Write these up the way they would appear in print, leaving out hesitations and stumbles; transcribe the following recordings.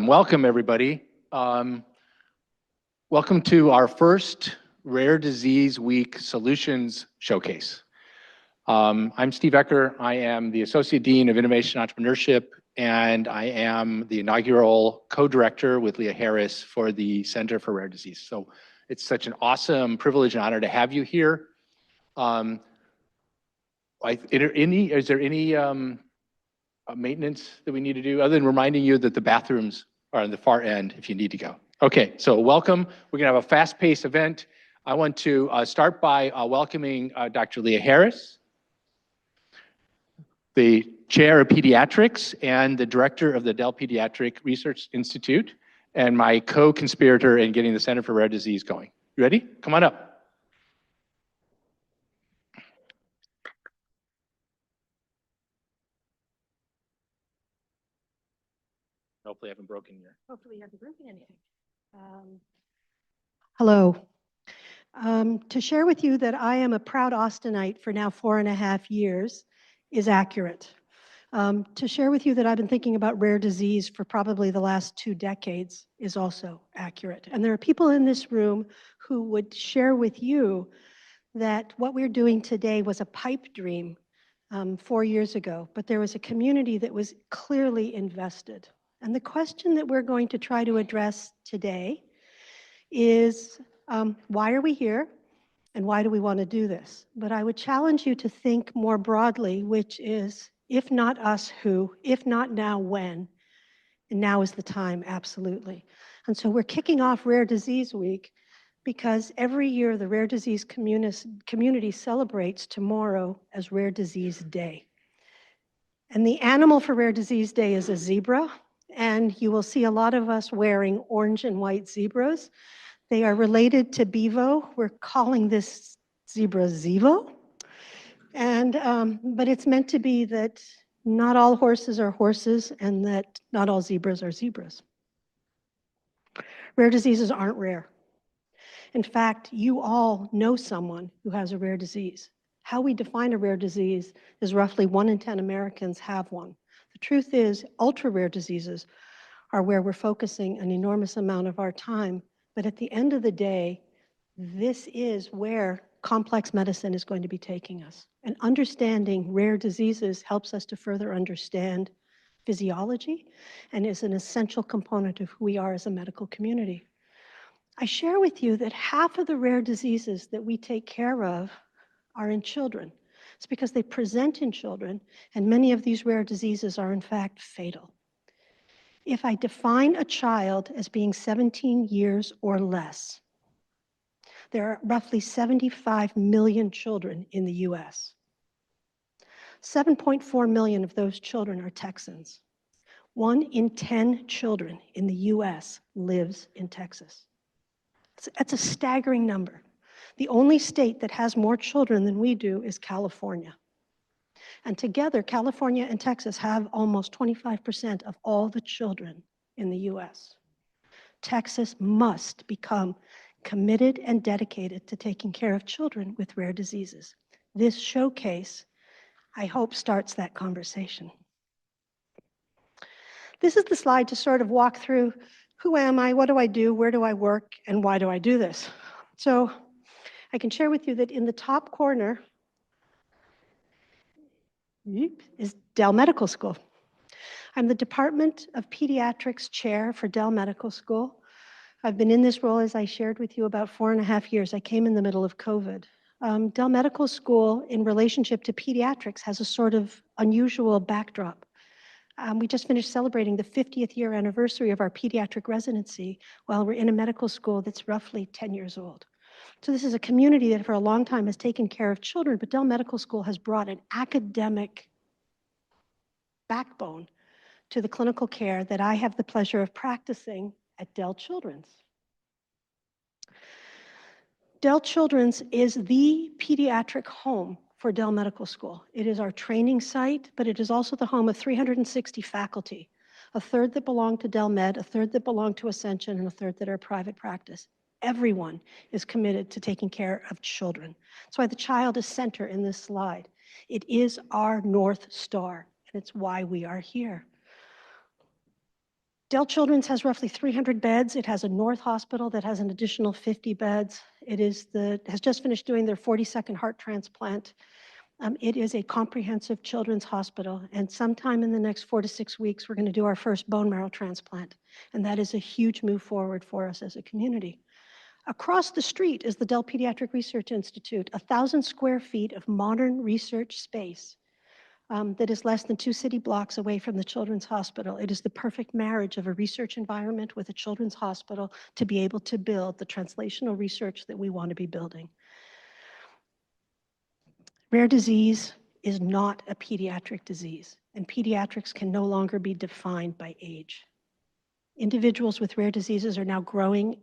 Welcome, everybody. Welcome to our first Rare Disease Week Solutions Showcase. I'm Steve Ekker. I am the Associate Dean of Innovation Entrepreneurship, and I am the inaugural co-director with Leah Harris for the Center for Rare Disease. So it's such an awesome privilege and honor to have you here. Is there any maintenance that we need to do other than reminding you that the bathrooms are on the far end if you need to go? Okay, so welcome. We're gonna have a fast-paced event. I want to start by welcoming Dr. Leah Harris, the Chair of Pediatrics and the Director of the Dell Pediatric Research Institute, and my co-conspirator in getting the Center for Rare Disease going. You ready? Come on up. Hopefully I haven't broken your... Hopefully you haven't broken anything. Hello. To share with you that I am a proud Austinite for now 4.5 years is accurate. To share with you that I've been thinking about rare disease for probably the last 2 decades is also accurate. And there are people in this room who would share with you that what we're doing today was a pipe dream 4 years ago, but there was a community that was clearly invested. And the question that we're going to try to address today is, why are we here and why do we want to do this? But I would challenge you to think more broadly, which is, if not us, who? If not now, when? And now is the time, absolutely. And so we're kicking off Rare Disease Week because every year the Rare Disease community celebrates tomorrow as Rare Disease Day. And the animal for Rare Disease Day is a zebra. And you will see a lot of us wearing orange and white zebras. They are related to bevo. We're calling this zebra Zevo. And, but it's meant to be that not all horses are horses and that not all zebras are zebras. Rare diseases aren't rare. In fact, you all know someone who has a rare disease. How we define a rare disease is roughly 1 in 10 Americans have one. The truth is, ultra-rare diseases are where we're focusing an enormous amount of our time. But at the end of the day, this is where complex medicine is going to be taking us. And understanding rare diseases helps us to further understand physiology and is an essential component of who we are as a medical community. I share with you that half of the rare diseases that we take care of are in children. It's because they present in children, and many of these rare diseases are in fact fatal. If I define a child as being 17 years or less, there are roughly 75 million children in the US. 7.4 million of those children are Texans. 1 in 10 children in the US lives in Texas. That's a staggering number. The only state that has more children than we do is California. And together, California and Texas have almost 25% of all the children in the US. Texas must become committed and dedicated to taking care of children with rare diseases. This showcase, I hope, starts that conversation. This is the slide to sort of walk through, who am I, what do I do, where do I work, and why do I do this? So I can share with you that in the top corner is Dell Medical School. I'm the Department of Pediatrics Chair for Dell Medical School. I've been in this role, as I shared with you, about 4.5 years. I came in the middle of COVID. Dell Medical School, in relationship to pediatrics, has a sort of unusual backdrop. We just finished celebrating the 50th year anniversary of our pediatric residency while we're in a medical school that's roughly 10 years old. So this is a community that for a long time has taken care of children, but Dell Medical School has brought an academic backbone to the clinical care that I have the pleasure of practicing at Dell Children's. Dell Children's is the pediatric home for Dell Medical School. It is our training site, but it is also the home of 360 faculty, a third that belong to Dell Med, a third that belong to Ascension, and a third that are private practice. Everyone is committed to taking care of children. That's why the child is center in this slide. It is our North Star, and it's why we are here. Dell Children's has roughly 300 beds. It has a North Hospital that has an additional 50 beds. It has just finished doing their 42nd heart transplant. It is a comprehensive children's hospital, and sometime in the next 4 to 6 weeks, we're going to do our first bone marrow transplant, and that is a huge move forward for us as a community. Across the street is the Dell Pediatric Research Institute, 1,000 square feet of modern research space that is less than 2 city blocks away from the Children's Hospital. It is the perfect marriage of a research environment with a children's hospital to be able to build the translational research that we want to be building. Rare disease is not a pediatric disease, and pediatrics can no longer be defined by age. Individuals with rare diseases are now growing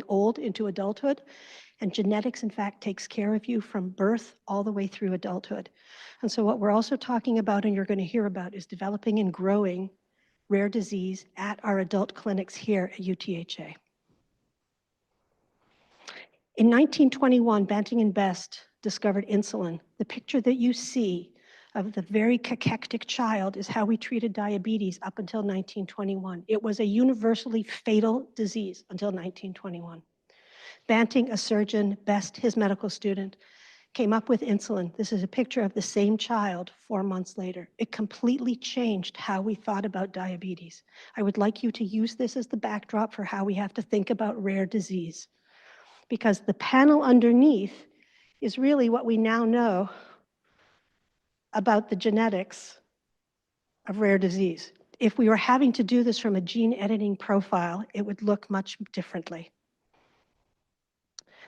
old into adulthood, and genetics, in fact, takes care of you from birth all the way through adulthood. And so what we're also talking about, and you're going to hear about, is developing and growing rare disease at our adult clinics here at UTHA. In 1921, Banting and Best discovered insulin. The picture that you see of the very cachectic child is how we treated diabetes up until 1921. It was a universally fatal disease until 1921. Banting, a surgeon, Best, his medical student, came up with insulin. This is a picture of the same child 4 months later. It completely changed how we thought about diabetes. I would like you to use this as the backdrop for how we have to think about rare disease, because the panel underneath is really what we now know about the genetics of rare disease. If we were having to do this from a gene editing profile, it would look much differently.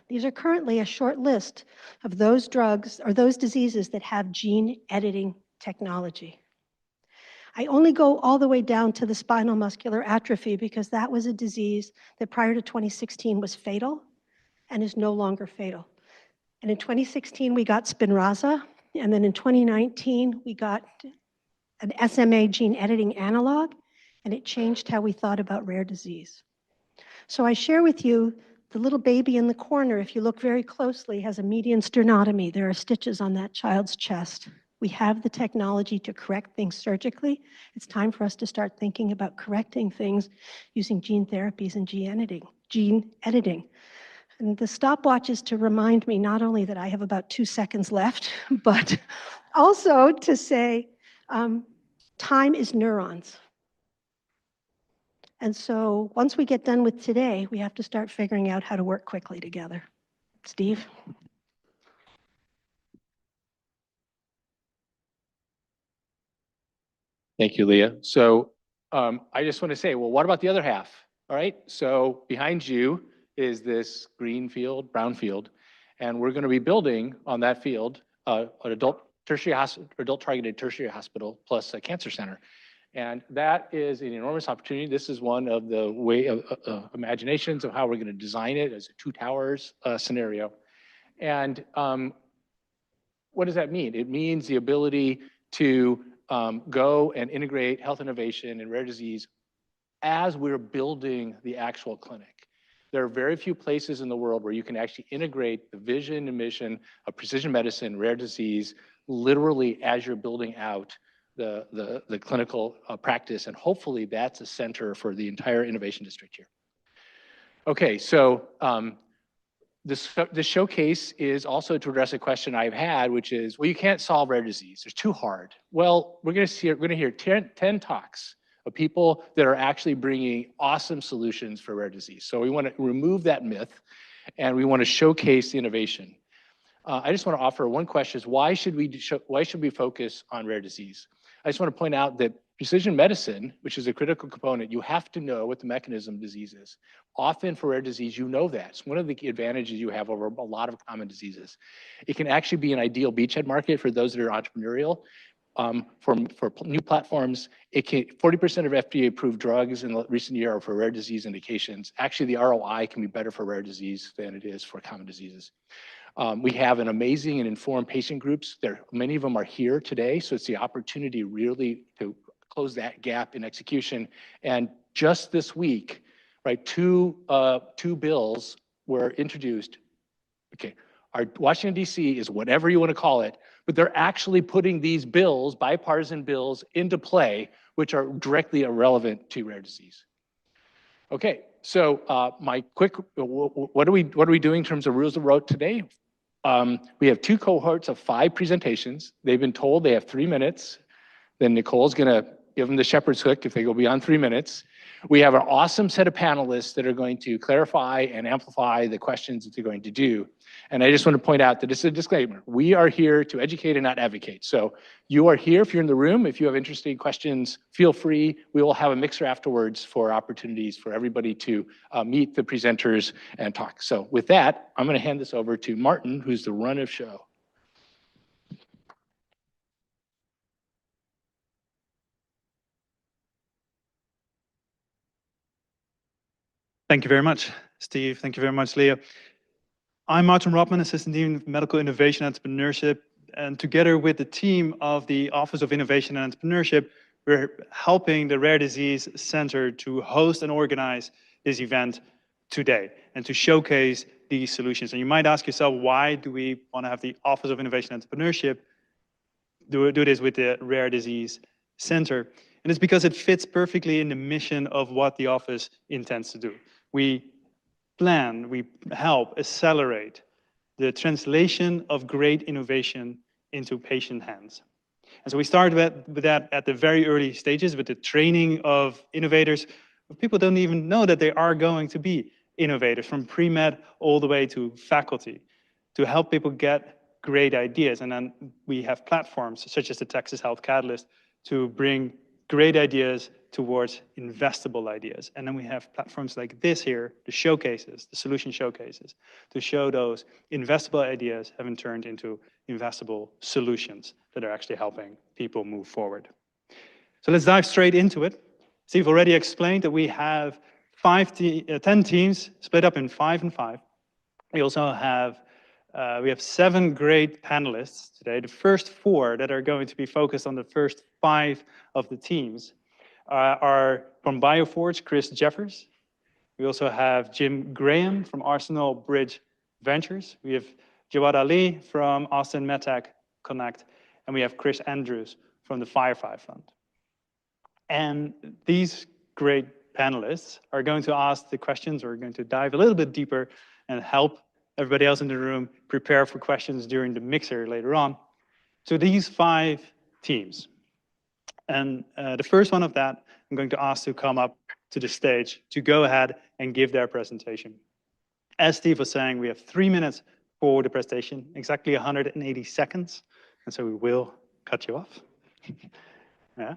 These are currently a short list of those drugs or those diseases that have gene editing technology. I only go all the way down to the spinal muscular atrophy because that was a disease that prior to 2016 was fatal and is no longer fatal. And in 2016, we got Spinraza, and then in 2019, we got an SMA gene editing analog, and it changed how we thought about rare disease. So I share with you the little baby in the corner, if you look very closely, has a median sternotomy. There are stitches on that child's chest. We have the technology to correct things surgically. It's time for us to start thinking about correcting things using gene therapies and gene editing. And the stopwatch is to remind me not only that I have about 2 seconds left, but also to say time is neurons. And so once we get done with today, we have to start figuring out how to work quickly together. Steve? Thank you, Leah. So I just want to say, well, what about the other half? All right, so behind you is this green field, brown field, and we're going to be building on that field an adult targeted tertiary hospital plus a cancer center. And that is an enormous opportunity. This is one of the imaginations of how we're going to design it as a 2 towers scenario. And what does that mean? It means the ability to go and integrate health innovation and rare disease as we're building the actual clinic. There are very few places in the world where you can actually integrate the vision and mission of precision medicine, rare disease, literally as you're building out the clinical practice, and hopefully that's a center for the entire innovation district here. Okay, so this showcase is also to address a question I've had, which is, well, you can't solve rare disease. It's too hard. Well, we're going to hear 10 talks of people that are actually bringing awesome solutions for rare disease. So we want to remove that myth, and we want to showcase the innovation. I just want to offer one question: is why should we focus on rare disease? I just want to point out that precision medicine, which is a critical component, you have to know what the mechanism of disease is. Often for rare disease, you know that. It's one of the advantages you have over a lot of common diseases. It can actually be an ideal beachhead market for those that are entrepreneurial. For new platforms, 40% of FDA-approved drugs in the recent year are for rare disease indications. Actually, the ROI can be better for rare disease than it is for common diseases. We have an amazing and informed patient groups. Many of them are here today, so it's the opportunity really to close that gap in execution. And just this week, right, two bills were introduced. Okay, our Washington, D.C. is whatever you want to call it, but they're actually putting these bills, bipartisan bills, into play, which are directly irrelevant to rare disease. Okay, so my quick, what are we doing in terms of rules of the road today? We have 2 cohorts of 5 presentations. They've been told they have 3 minutes. Then Nicole's gonna give them the shepherd's hook if they go beyond 3 minutes. We have an awesome set of panelists that are going to clarify and amplify the questions that they're going to do. And I just want to point out that this is a disclaimer. We are here to educate and not advocate. So you are here if you're in the room. If you have interesting questions, feel free. We will have a mixer afterwards for opportunities for everybody to meet the presenters and talk. So with that, I'm going to hand this over to Martin, who's the run of show. Thank you very much, Steve. Thank you very much, Leah. I'm Martin Rotman, Assistant Dean of Medical Innovation and Entrepreneurship. And together with the team of the Office of Innovation and Entrepreneurship, we're helping the Rare Disease Center to host and organize this event today and to showcase these solutions. And you might ask yourself, why do we want to have the Office of Innovation and Entrepreneurship do this with the Rare Disease Center? And it's because it fits perfectly in the mission of what the office intends to do. We plan, we help accelerate the translation of great innovation into patient hands. And so we started with that at the very early stages with the training of innovators. People don't even know that they are going to be innovators, from pre-med all the way to faculty, to help people get great ideas. And then we have platforms such as the Texas Health Catalyst to bring great ideas towards investable ideas. And then we have platforms like this here, the showcases, the solution showcases, to show those investable ideas having turned into investable solutions that are actually helping people move forward. So let's dive straight into it. Steve already explained that we have 10 teams split up in 5 and 5. We also have we have 7 great panelists today. The first 4 that are going to be focused on the first 5 of the teams are from Bioforge, Chris Jeffers. We also have Jim Graham from Arsenal Bridge Ventures. We have Jawad Ali from Austin MedTech Connect. And we have Chris Andrews from the Firefly Fund. And these great panelists are going to ask the questions. We're going to dive a little bit deeper and help everybody else in the room prepare for questions during the mixer later on. So these 5 teams. And the first one of that, I'm going to ask to come up to the stage to go ahead and give their presentation. As Steve was saying, we have 3 minutes for the presentation, exactly 180 seconds. And so we will cut you off. Yeah.